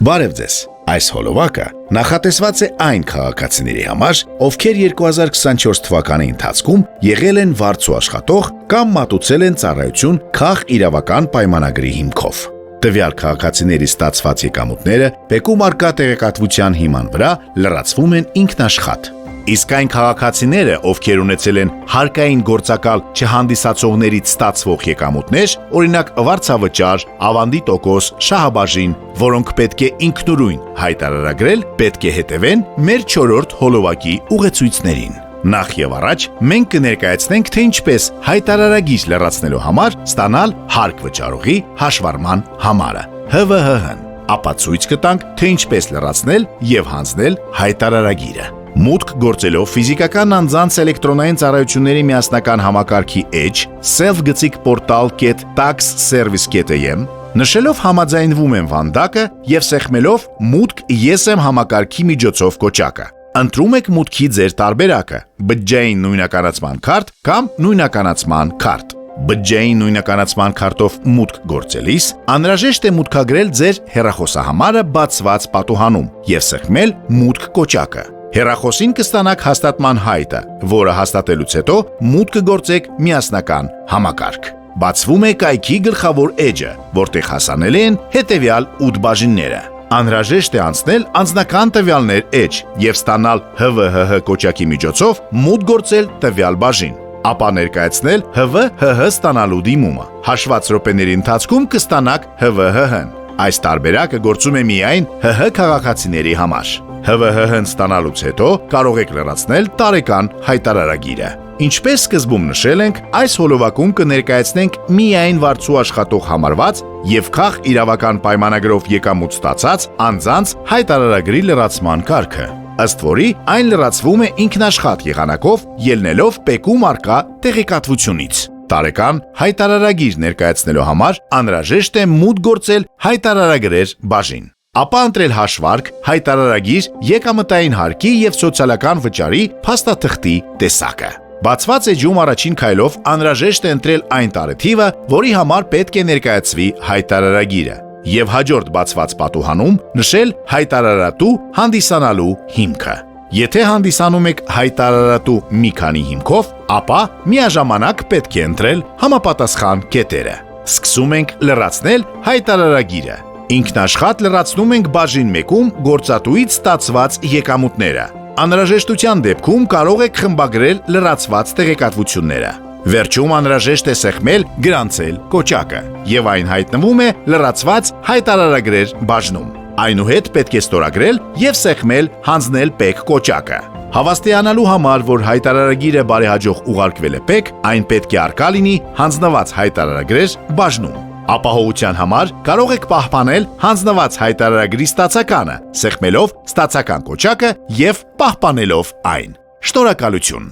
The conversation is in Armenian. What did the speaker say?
Բարև ձեզ, այս հոլովակը նախատեսված է այն քաղաքացիների համար, ովքեր 2024 թվականի ընթացքում եղել են վարձու աշխատող կամ մատուցել են ծառայություն քաղ իրավական պայմանագրի հիմքով։ Տվյալ քաղաքացիների ստացված եկամուտները բեկում առկա տեղեկատվության հիման վրա լրացվում են ինքնաշխատ։ Իսկ այն քաղաքացիները, ովքեր ունեցել են հարկային գործակալ չհանդիսացողներից ստացվող եկամուտներ, օրինակ վարձավճար, ավանդի տոկոս, շահաբաժին, որոնք պետք է ինքնուրույն հայտարարագրել, պետք է հետևեն մեր 4-րդ հոլովակի ուղեցույցներին։ Նախ եւ առաջ մենք կներկայացնենք, թե ինչպես հայտարարագիր լրացնելու համար ստանալ հարկ վճարողի հաշվառման համարը ՀՎՀ-ն, ապա ցույց կտանք, թե ինչպես լրացնել եւ հանձնել հայտարարագիրը։ Մուտք գործելով ֆիզիկական անձանց էլեկտրոնային ծառայությունների միասնական համակարգի էջ self-portal.taxservice.am նշելով համաձայնվում եմ վանդակը եւ սեղմելով մուտք ես եմ համակարգի միջոցով կոճակը։ Ընտրում եք մուտքի ձեր տարբերակը՝ բջջային նույնականացման քարտ կամ նույնականացման քարտ։ Բջջային նույնականացման քարտով մուտք գործելիս անհրաժեշտ է մուտքագրել ձեր հեռախոսահամարը բացված պատուհանում եւ սեղմել մուտք կոճակը։ Հեռախոսին կստանաք հաստատման հայտը, որը հաստատելուց հետո մուտք կգործեք միասնական համակարգ։ Բացվում է կայքի գլխավոր էջը, որտեղ հասանել են հետևյալ 8 բաժինները։ Անհրաժեշտ է անցնել անձնական տվյալներ էջ եւ ստանալ ՀՎՀ կոճակի միջոցով մուտք գործել տվյալ բաժին, ապա ներկայացնել ՀՎՀ ստանալու դիմումը։ Հաշված րոպեների ընթացքում կստանաք ՀՎՀ-ն։ Այս տարբերակը գործում է միայն ՀՀ քաղաքացիների համար։ ՀՎՀ-ն ստանալուց հետո կարող եք լրացնել տարեկան հայտարարագիրը։ Ինչպես սկզբում նշել ենք, այս հոլովակում կներկայացնենք միայն վարձու աշխատող համարված եւ քաղ իրավական պայմանագրով եկամուտ ստացած անձանց հայտարարագրի լրացման կարգը, ըստ որի այն լրացվում է ինքնաշխատ եղանակով ելնելով բեկում առկա տեղեկատվությունից։ Տարեկան հայտարարագիր ներկայացնելու համար անհրաժեշտ է մուտք գործել հայտարարագրեր բաժին, ապա ընտրել հաշվարկ, հայտարարագիր, եկամտային հարկի եւ սոցիալական վճարի փաստաթղթի տեսակը։ Բացված էջում առաջին քայլով անհրաժեշտ է ընտրել այն տարեթիվը, որի համար պետք է ներկայացվի հայտարարագիրը, եւ հաջորդ բացված պատուհանում նշել հայտարարատու հանդիսանալու հիմքը։ Եթե հանդիսանում եք հայտարարատու մի քանի հիմքով, ապա միաժամանակ պետք է ընտրել համապատասխան կետերը։ Սկսում ենք լրացնել հայտարարագիրը։ Ինքնաշխատ լրացնում ենք բաժին 1-ում գործատուից ստացված եկամուտները։ Անհրաժեշտության դեպքում կարող եք խմբագրել լրացված տեղեկատվությունները։ Վերջում անհրաժեշտ է սեղմել գրանցել կոճակը, եւ այն հայտնվում է լրացված հայտարարագրեր բաժնում։ Այնուհետ պետք է ստորագրել եւ սեղմել հանձնել ՊԵԿ կոճակը։ Հավաստիանալու համար, որ հայտարարագիրը բարեհաջող ուղարկվել է ՊԵԿ, այն պետք է առկա լինի հանձնված հայտարարագրեր բաժնում։ Ապահովության համար կարող եք պահպանել հանձնված հայտարարագրի ստացականը, սեղմելով ստացական կոճակը եւ պահպանելով այն։ Շնորհակալություն։